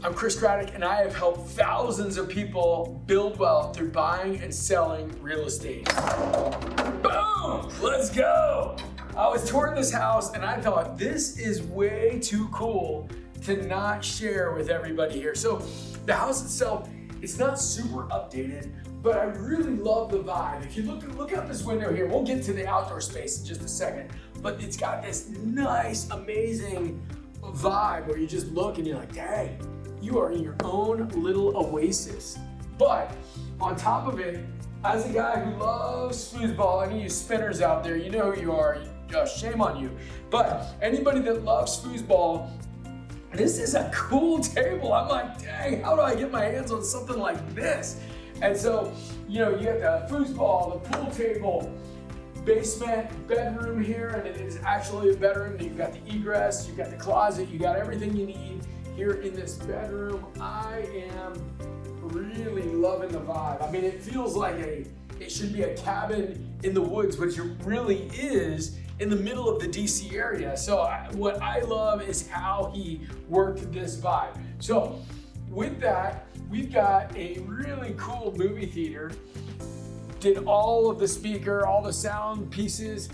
I'm Chris Craddock, and I have helped thousands of people build wealth through buying and selling real estate. Boom! Let's go! I was touring this house and I thought, this is way too cool to not share with everybody here. So the house itself, it's not super updated, but I really love the vibe. If you look out this window here, we'll get to the outdoor space in just a second, but it's got this nice, amazing vibe where you just look and you're like, dang, you are in your own little oasis. But on top of it, as a guy who loves foosball, any of you spinners out there, you know who you are, shame on you. But anybody that loves foosball, this is a cool table. I'm like, dang, how do I get my hands on something like this? And so, you know, you got the foosball, the pool table, basement, bedroom here, and it is actually a bedroom. You've got the egress, you've got the closet, you got everything you need here in this bedroom. I am really loving the vibe. I mean, it feels like it should be a cabin in the woods, which it really is in the middle of the DC area. So what I love is how he worked this vibe. So with that, we've got a really cool movie theater. Did all of the speaker, all the sound pieces.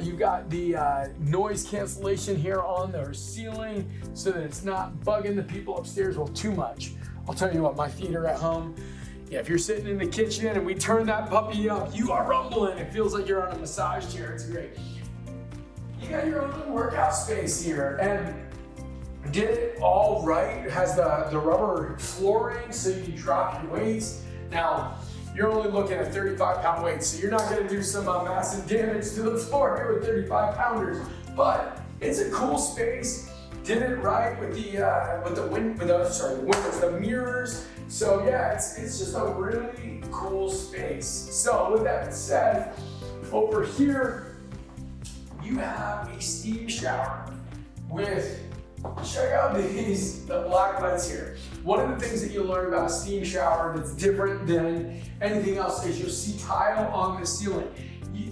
You got the noise cancellation here on their ceiling so that it's not bugging the people upstairs too much. I'll tell you what, my theater at home, yeah, if you're sitting in the kitchen and we turn that puppy up, you are rumbling. It feels like you're on a massage chair. It's great. You got your own little workout space here, and did it all right. It has the rubber flooring so you can drop your weights. Now, you're only looking at 35-pound weights, so you're not going to do some massive damage to the floor here with 35-pounders. But it's a cool space. Did it right with the windows, the mirrors. So yeah, it's just a really cool space. So with that said, over here you have a steam shower with, check out the black lights here. One of the things that you'll learn about a steam shower that's different than anything else is you'll see tile on the ceiling.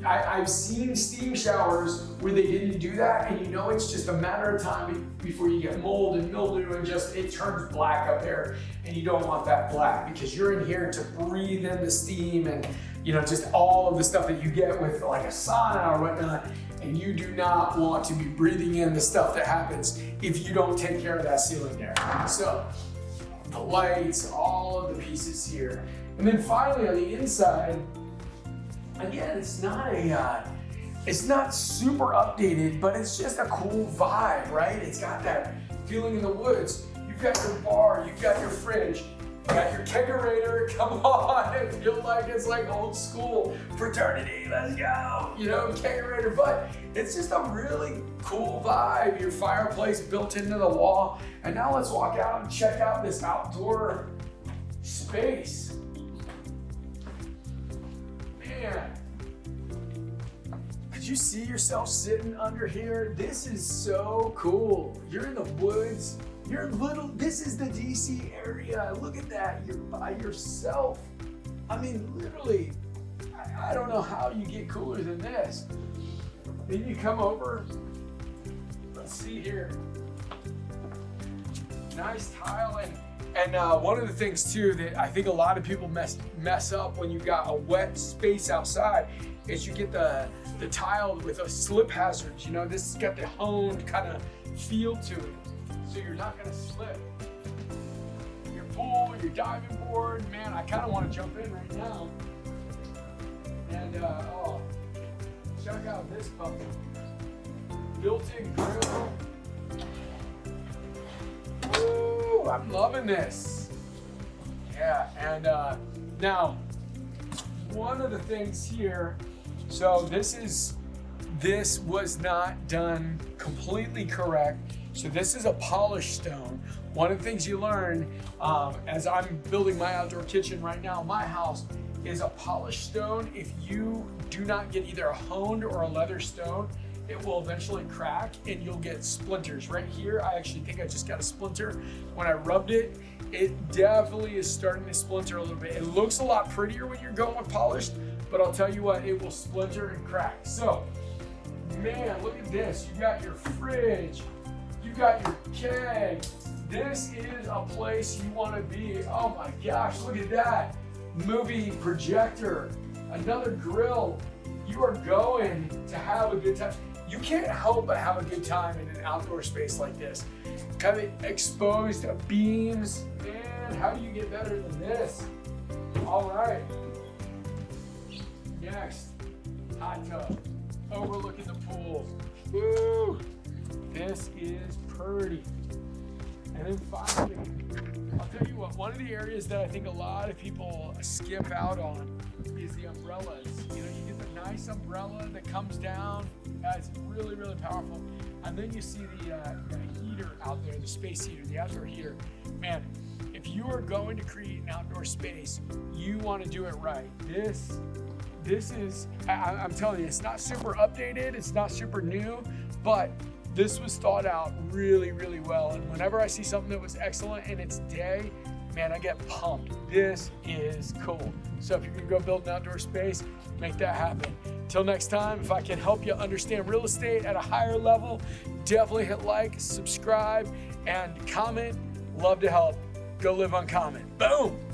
I've seen steam showers where they didn't do that, and you know it's just a matter of time before you get mold and mildew and just it turns black up there, and you don't want that black because you're in here to breathe in the steam and, you know, just all of the stuff that you get with like a sauna or whatnot, and you do not want to be breathing in the stuff that happens if you don't take care of that ceiling there. So the lights, all of the pieces here. And then finally on the inside, again, it's not super updated, but it's just a cool vibe, right? It's got that feeling in the woods. You've got your bar, you've got your fridge, you got your kegerator. Come on, it feels like it's like old school fraternity. Let's go, you know, kegerator. But it's just a really cool vibe. Your fireplace built into the wall. And now let's walk out and check out this outdoor space. Man, could you see yourself sitting under here? This is so cool. You're in the woods. This is the DC area. Look at that, you're by yourself. I mean, literally, I don't know how you get cooler than this. Then you come over, let's see here. Nice tiling. And one of the things too that I think a lot of people mess up when you got a wet space outside is you get the tile with a slip hazards. You know, this has got the honed kind of feel to it, so you're not gonna slip. Your pool, your diving board, man, I kind of want to jump in right now. And oh, check out this puppy. Built-in grill. Woo, I'm loving this. Yeah, and now, one of the things here, so this was not done completely correct. So this is a polished stone. One of the things you learn as I'm building my outdoor kitchen right now, my house is a polished stone. If you do not get either a honed or a leather stone, it will eventually crack and you'll get splinters. Right here, I actually think I just got a splinter. When I rubbed it, it definitely is starting to splinter a little bit. It looks a lot prettier when you're going with polished, but I'll tell you what, it will splinter and crack. So, man, look at this. You got your fridge, you got your keg, This is a place you want to be. Oh my gosh, look at that. Movie projector, another grill. You are going to have a good time. You can't help but have a good time in an outdoor space like this. Kind of exposed beams. Man, how do you get better than this? All right. Next, hot tub, overlooking the pool. Woo! This is pretty. And then finally, I'll tell you what, one of the areas that I think a lot of people skip out on is the umbrellas. You know, you get the nice umbrella that comes down. That's really, really powerful. And then you see the heater out there, the space heater, the outdoor heater. Man, if you are going to create an outdoor space, you want to do it right. This is, I'm telling you, it's not super updated, it's not super new, but this was thought out really, really well. And whenever I see something that was excellent in its day, man, I get pumped. This is cool. So if you're gonna go build an outdoor space, make that happen. Till next time, if I can help you understand real estate at a higher level, definitely hit like, subscribe, and comment. Love to help. Go live uncommon. Boom.